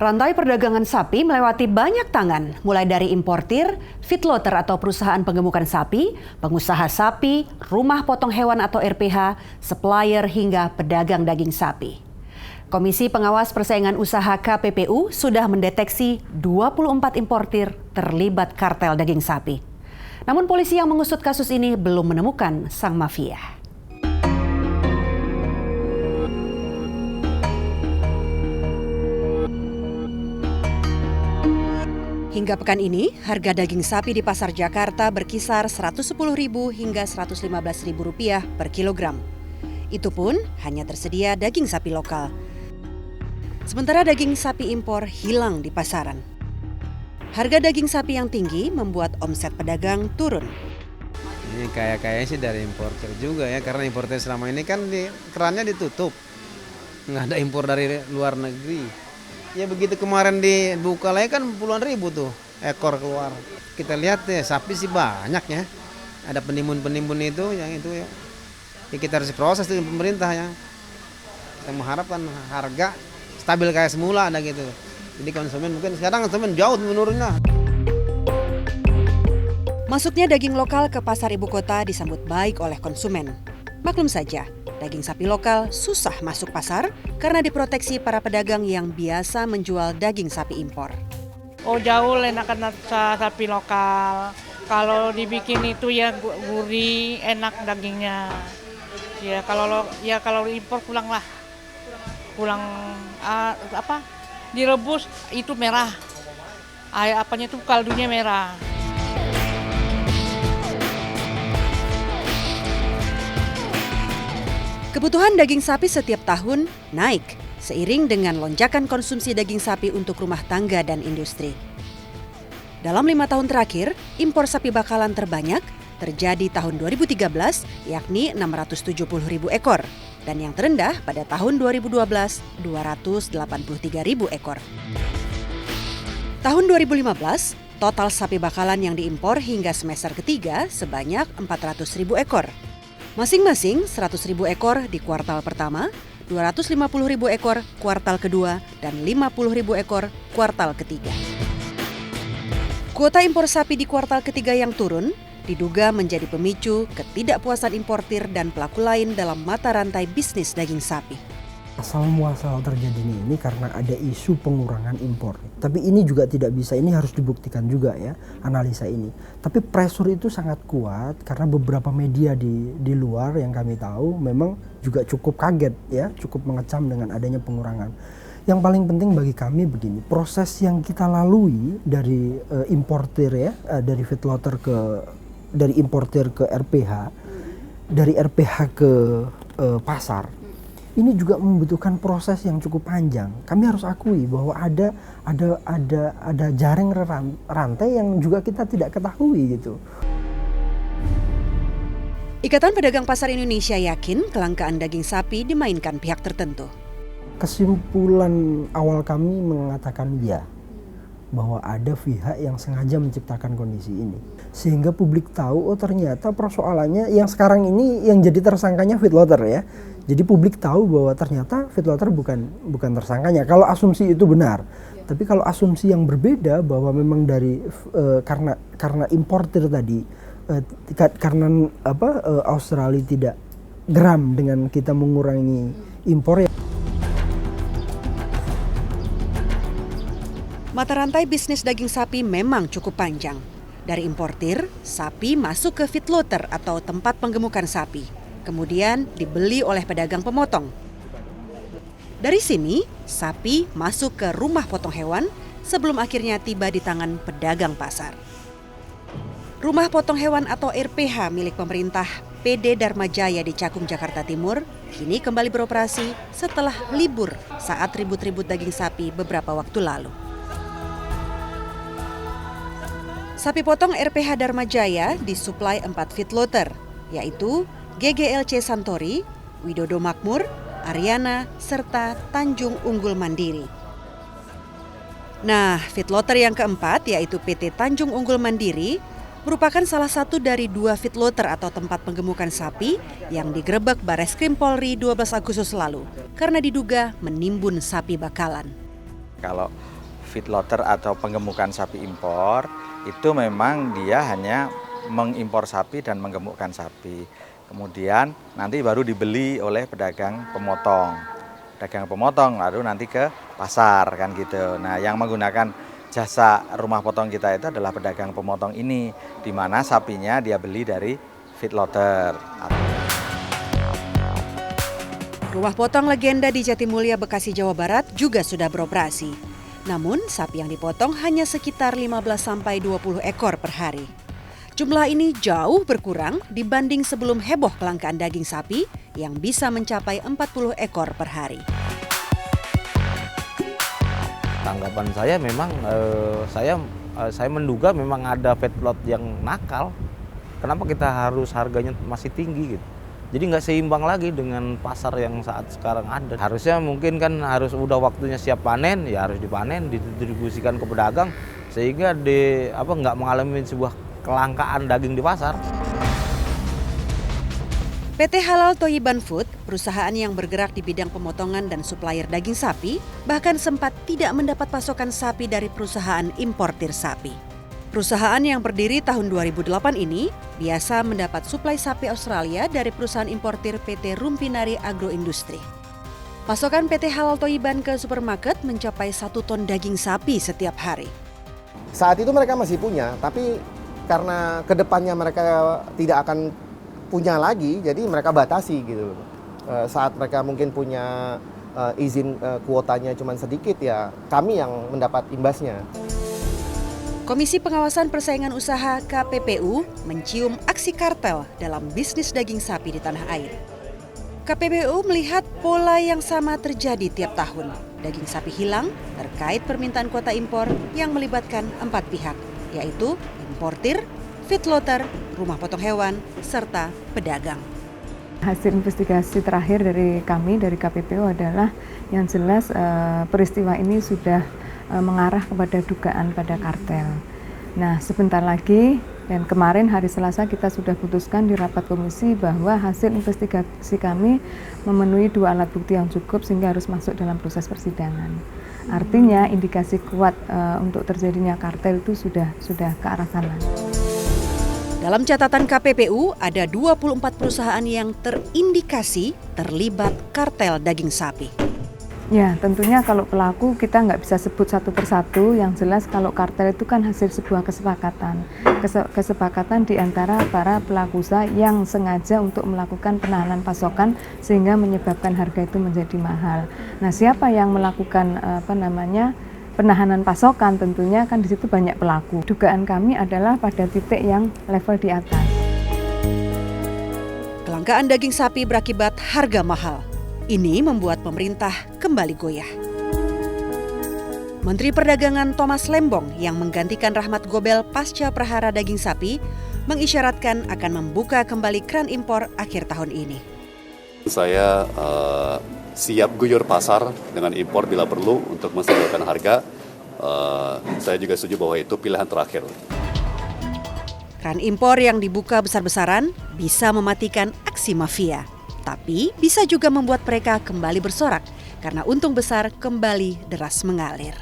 Rantai perdagangan sapi melewati banyak tangan, mulai dari importir, feedlotter atau perusahaan penggemukan sapi, pengusaha sapi, rumah potong hewan atau RPH, supplier hingga pedagang daging sapi. Komisi Pengawas Persaingan Usaha KPPU sudah mendeteksi 24 importir terlibat kartel daging sapi. Namun polisi yang mengusut kasus ini belum menemukan sang mafia. Hingga pekan ini, harga daging sapi di pasar Jakarta berkisar Rp110.000 hingga Rp115.000 per kilogram. Itu pun hanya tersedia daging sapi lokal. Sementara daging sapi impor hilang di pasaran. Harga daging sapi yang tinggi membuat omset pedagang turun. Ini kayaknya sih dari importer juga ya, karena importer selama ini kan kerannya ditutup. Nggak ada impor dari luar negeri. Ya begitu kemarin dibuka lagi kan puluhan ribu tuh ekor keluar. Kita lihat ya sapi sih banyak ya. Ada penimbun-penimbun itu yang itu ya. Ya kita harus proses dengan pemerintah ya. Kita mengharapkan harga stabil kayak semula ada gitu. Jadi konsumen mungkin sekarang konsumen jauh menurunnya. Masuknya daging lokal ke pasar ibu kota disambut baik oleh konsumen. Maklum saja, daging sapi lokal susah masuk pasar karena diproteksi para pedagang yang biasa menjual daging sapi impor. Oh jauh enakan sapi lokal. Kalau dibikin itu ya gurih, enak dagingnya. Ya kalau impor pulang direbus itu merah. Apanya itu kaldunya merah. Kebutuhan daging sapi setiap tahun naik seiring dengan lonjakan konsumsi daging sapi untuk rumah tangga dan industri. Dalam 5 tahun terakhir, impor sapi bakalan terbanyak terjadi tahun 2013 yakni 670.000 ekor dan yang terendah pada tahun 2012 283.000 ekor. Tahun 2015, total sapi bakalan yang diimpor hingga semester ketiga sebanyak 400.000 ekor. Masing-masing 100.000 ekor di kuartal pertama, 250.000 ekor kuartal kedua, dan 50.000 ekor kuartal ketiga. Kuota impor sapi di kuartal ketiga yang turun diduga menjadi pemicu ketidakpuasan importir dan pelaku lain dalam mata rantai bisnis daging sapi. Asal muasal terjadinya ini karena ada isu pengurangan impor. Tapi ini juga tidak bisa, ini harus dibuktikan juga ya analisa ini. Tapi pressure itu sangat kuat karena beberapa media di luar yang kami tahu memang juga cukup kaget ya, cukup mengecam dengan adanya pengurangan. Yang paling penting bagi kami begini, proses yang kita lalui dari importir ya, dari feedlotter dari importir ke RPH, dari RPH ke pasar. Ini juga membutuhkan proses yang cukup panjang. Kami harus akui bahwa ada jaring rantai yang juga kita tidak ketahui gitu. Ikatan Pedagang Pasar Indonesia yakin kelangkaan daging sapi dimainkan pihak tertentu. Kesimpulan awal kami mengatakan ya, bahwa ada pihak yang sengaja menciptakan kondisi ini. Sehingga publik tahu, oh ternyata persoalannya yang sekarang ini yang jadi tersangkanya feedlotter ya. Jadi publik tahu bahwa ternyata feedlotter bukan tersangkanya. Kalau asumsi itu benar. Tapi kalau asumsi yang berbeda bahwa memang dari karena importir tadi karena Australia tidak geram dengan kita mengurangi impor ya. Mata rantai bisnis daging sapi memang cukup panjang. Dari importir, sapi masuk ke feedlotter atau tempat penggemukan sapi. Kemudian dibeli oleh pedagang pemotong. Dari sini, sapi masuk ke rumah potong hewan sebelum akhirnya tiba di tangan pedagang pasar. Rumah potong hewan atau RPH milik pemerintah PD Dharma Jaya di Cakung, Jakarta Timur kini kembali beroperasi setelah libur saat ribut-ribut daging sapi beberapa waktu lalu. Sapi potong RPH Dharma Jaya disuplai 4 feedlotter, yaitu GGLC Santori, Widodo Makmur, Ariana, serta Tanjung Unggul Mandiri. Nah, feedlotter yang keempat yaitu PT Tanjung Unggul Mandiri merupakan salah satu dari 2 feedlotter atau tempat penggemukan sapi yang digerebek Bareskrim Polri 12 Agustus lalu karena diduga menimbun sapi bakalan. Kalau feedlotter atau penggemukan sapi impor itu memang dia hanya mengimpor sapi dan menggemukkan sapi. Kemudian nanti baru dibeli oleh pedagang pemotong. Pedagang pemotong lalu nanti ke pasar kan gitu. Nah, yang menggunakan jasa rumah potong kita itu adalah pedagang pemotong ini, di mana sapinya dia beli dari feedlotter. Rumah potong legenda di Jatimulya, Bekasi, Jawa Barat juga sudah beroperasi. Namun, sapi yang dipotong hanya sekitar 15-20 ekor per hari. Jumlah ini jauh berkurang dibanding sebelum heboh kelangkaan daging sapi yang bisa mencapai 40 ekor per hari. Tanggapan saya memang saya menduga memang ada feedlot yang nakal. Kenapa kita harus harganya masih tinggi gitu? Jadi nggak seimbang lagi dengan pasar yang saat sekarang ada. Harusnya mungkin kan harus udah waktunya siap panen, ya harus dipanen, didistribusikan ke pedagang sehingga nggak mengalami sebuah kelangkaan daging di pasar. PT Halal Thoyiban Food, perusahaan yang bergerak di bidang pemotongan dan supplier daging sapi, bahkan sempat tidak mendapat pasokan sapi dari perusahaan importir sapi. Perusahaan yang berdiri tahun 2008 ini biasa mendapat suplai sapi Australia dari perusahaan importir PT Rumpinari Agroindustri. Pasokan PT Halal Thoyiban ke supermarket mencapai 1 ton daging sapi setiap hari. Saat itu mereka masih punya, tapi karena kedepannya mereka tidak akan punya lagi, jadi mereka batasi gitu. Saat mereka mungkin punya izin kuotanya cuma sedikit, ya kami yang mendapat imbasnya. Komisi Pengawasan Persaingan Usaha KPPU mencium aksi kartel dalam bisnis daging sapi di tanah air. KPPU melihat pola yang sama terjadi tiap tahun. Daging sapi hilang terkait permintaan kuota impor yang melibatkan 4 pihak, yaitu importir, feedlotter, rumah potong hewan, serta pedagang. Hasil investigasi terakhir dari kami, dari KPPU adalah yang jelas peristiwa ini sudah mengarah kepada dugaan pada kartel. Nah, sebentar lagi dan kemarin hari Selasa kita sudah putuskan di rapat komisi bahwa hasil investigasi kami memenuhi 2 alat bukti yang cukup sehingga harus masuk dalam proses persidangan. Artinya indikasi kuat untuk terjadinya kartel itu sudah ke arah sana. Dalam catatan KPPU, ada 24 perusahaan yang terindikasi terlibat kartel daging sapi. Ya, tentunya kalau pelaku kita nggak bisa sebut satu persatu. Yang jelas kalau kartel itu kan hasil sebuah kesepakatan. Kesepakatan di antara para pelaku usaha yang sengaja untuk melakukan penahanan pasokan sehingga menyebabkan harga itu menjadi mahal. Nah, siapa yang melakukan penahanan pasokan, tentunya kan di situ banyak pelaku. Dugaan kami adalah pada titik yang level di atas. Kelangkaan daging sapi berakibat harga mahal. Ini membuat pemerintah kembali goyah. Menteri Perdagangan Thomas Lembong yang menggantikan Rahmat Gobel pasca prahara daging sapi mengisyaratkan akan membuka kembali keran impor akhir tahun ini. Saya siap guyur pasar dengan impor bila perlu untuk menstabilkan harga. Saya juga setuju bahwa itu pilihan terakhir. Keran impor yang dibuka besar-besaran bisa mematikan aksi mafia. Tapi bisa juga membuat mereka kembali bersorak karena untung besar kembali deras mengalir.